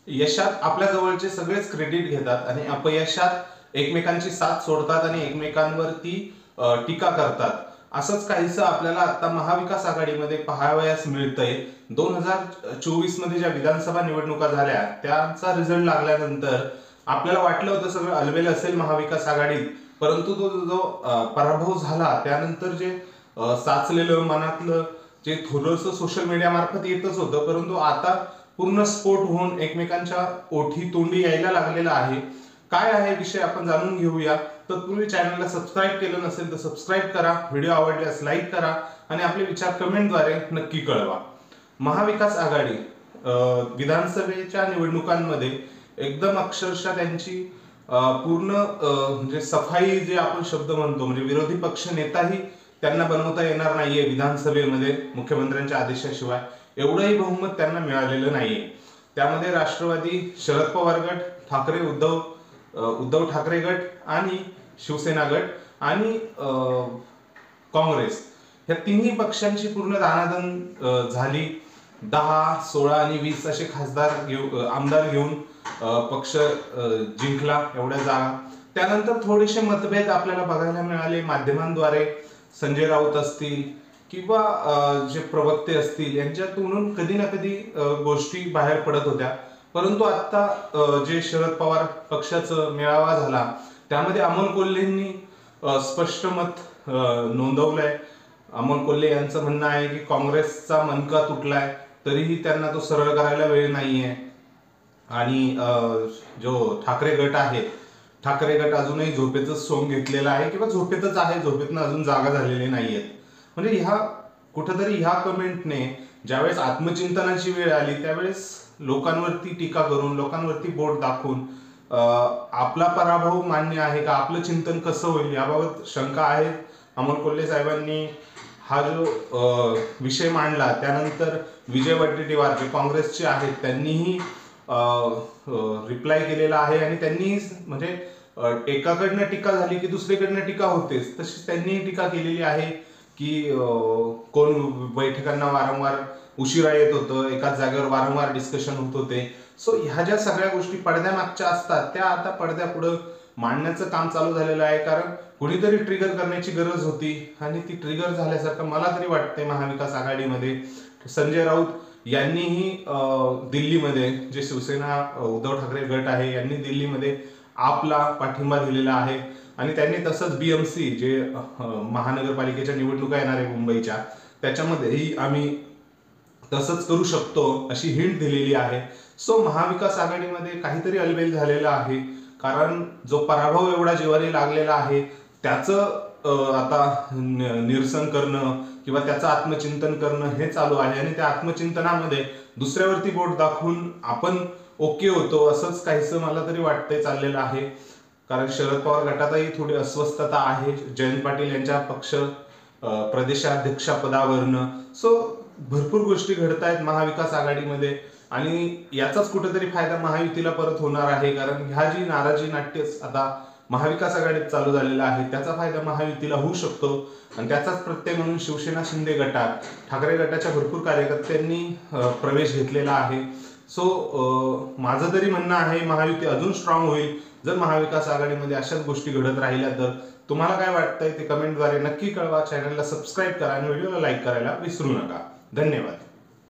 यशात आपल्या जवळचे सगळेच क्रेडिट घेतात आणि अपयशात एकमेकांची साथ सोडतात आणि एकमेकांवरती टीका करतात। असंच काहीसं आपल्याला आता महाविकास आघाडीमध्ये पाहावयास मिळतंय। 2024 मध्ये ज्या विधानसभा निवडणुका झाल्या त्यांचा रिझल्ट लागल्यानंतर आपल्याला वाटलं होतं सगळं अलबेल असेल महाविकास आघाडीत, परंतु तो जो पराभव झाला त्यानंतर जे साचलेलं मनातलं जे थोडंसं सोशल मीडिया मार्फत येतच होतं, परंतु आता पूर्ण स्फोट होऊन एकमेकांच्या ओठी तोंडी यायला लागलेला आहे। काय आहे विषय आपण जाणून घेऊया। तत्पूर्वी चॅनलला सबस्क्राईब केलं नसेल तर सबस्क्राईब करा, व्हिडिओ आवडल्यास लाईक करा आणि आपले विचार कमेंटद्वारे नक्की कळवा। महाविकास आघाडी विधानसभेच्या निवडणुकांमध्ये एकदम अक्षरशः त्यांची पूर्ण म्हणजे सफाई जे आपण शब्द म्हणतो, म्हणजे विरोधी पक्ष नेताही त्यांना बनवता येणार नाहीये विधानसभेमध्ये मुख्यमंत्र्यांच्या आदेशाशिवाय, एवढंही बहुमत त्यांना मिळालेलं नाहीये। त्यामध्ये राष्ट्रवादी, शरद पवार गट, उद्धव ठाकरे गट आणि शिवसेना गट आणि काँग्रेस या तिन्ही पक्षांची पूर्ण दाणादाण झाली। 10, 16 आणि 20 असे आमदार घेऊन पक्ष जिंकला एवढ्या जागा। त्यानंतर थोडेसे मतभेद आपल्याला बघायला मिळाले माध्यमांद्वारे, संजय राऊत असतील किंवा जे प्रवक्ते असतील यांच्यातून कधी ना कधी गोष्टी बाहेर पडत होत्या। परंतु आता जे शरद पवार पक्षाचा मेळावा झाला त्यामध्ये अमोल कोल्हेंनी स्पष्ट मत नोंदवलंय। अमोल कोल्हे यांचं म्हणणं आहे की काँग्रेसचा मनका तुटलाय तरीही त्यांना तो सरळ करायला वेळ नाहीये आणि जो ठाकरे गट आहे, ठाकरे गट अजूनही झोपेचं सोंग घेतलेलं आहे किंवा झोपेतच आहे, झोपेतनं अजून जागा झालेली नाहीयेत। म्हणजे कुठेतरी ह्या कमेंटने ज्यावेळेस आत्मचिंतनाची वेळ आली त्यावेळेस लोकांवरती टीका करून, लोकांवरती बोट दाखवून आपला पराभव मान्य आहे का, आपलं चिंतन कसं होईल याबाबत शंका आहे। अमोल कोल्हे साहेबांनी हा जो विषय मांडला त्यानंतर विजय वडेट्टीवार जे काँग्रेसचे आहेत त्यांनीही रिप्लाय केलेला आहे आणि त्यांनी म्हणजे एकाकडनं टीका झाली की दुसरीकडनं टीका होतेच, तशीच त्यांनी टीका केलेली आहे की कोण बैठकांना वारंवार उशिरा येत होतं, एकाच जागेवर वारंवार डिस्कशन होत होते। सो ह्या ज्या सगळ्या गोष्टी पडद्यामागच्या असतात त्या आता पडद्यापुढं मांडण्याचं काम चालू झालेलं आहे, कारण कुणीतरी ट्रिगर करण्याची गरज होती आणि ती ट्रिगर झाल्यासारखं मला तरी वाटतंय महाविकास आघाडीमध्ये। संजय राऊत यांनीही दिल्लीमध्ये जे शिवसेना उद्धव ठाकरे गट आहे यांनी दिल्लीमध्ये आपला पाठिंबा दिलेला आहे आणि त्यांनी तसंच बीएमसी जे महानगरपालिकेच्या निवडणुका येणार आहे मुंबईच्या त्याच्यामध्येही आम्ही तसंच करू शकतो अशी हिंट दिलेली आहे। सो महाविकास आघाडीमध्ये काहीतरी अलबेल झालेला आहे, कारण जो पराभव एवढा जिव्हारी लागलेला आहे त्याचं आता निरसन करणं किंवा त्याचं आत्मचिंतन करणं हे चालू आहे आणि त्या आत्मचिंतनामध्ये दुसऱ्यावरती बोट दाखवून आपण ओके होतो असंच काहीसं मला तरी वाटतंय चाललेलं आहे। कारण शरद पवार गटातही थोडी अस्वस्थता आहे जयंत पाटील यांच्या पक्ष प्रदेशाध्यक्षपदावरनं। सो भरपूर गोष्टी घडत आहेत महाविकास आघाडीमध्ये आणि याचाच कुठेतरी फायदा महायुतीला परत होणार आहे, कारण ह्या जी नाराजी नाट्य आता महाविकास आघाडीत चालू झालेला आहे त्याचा फायदा महायुतीला होऊ शकतो आणि त्याचाच प्रत्यय म्हणून शिवसेना शिंदे गटात ठाकरे गटाच्या भरपूर कार्यकर्त्यांनी प्रवेश घेतलेला आहे। सो माझं तरी म्हणणं आहे महायुती अजून स्ट्रॉंग होईल जर महाविकास आघाडीमध्ये अशाच गोष्टी घडत राहिल्या तर। तुम्हाला काय वाटतंय ते कमेंटद्वारे नक्की कळवा, चॅनलला सबस्क्राईब करा आणि व्हिडिओला लाईक करायला विसरू नका। धन्यवाद।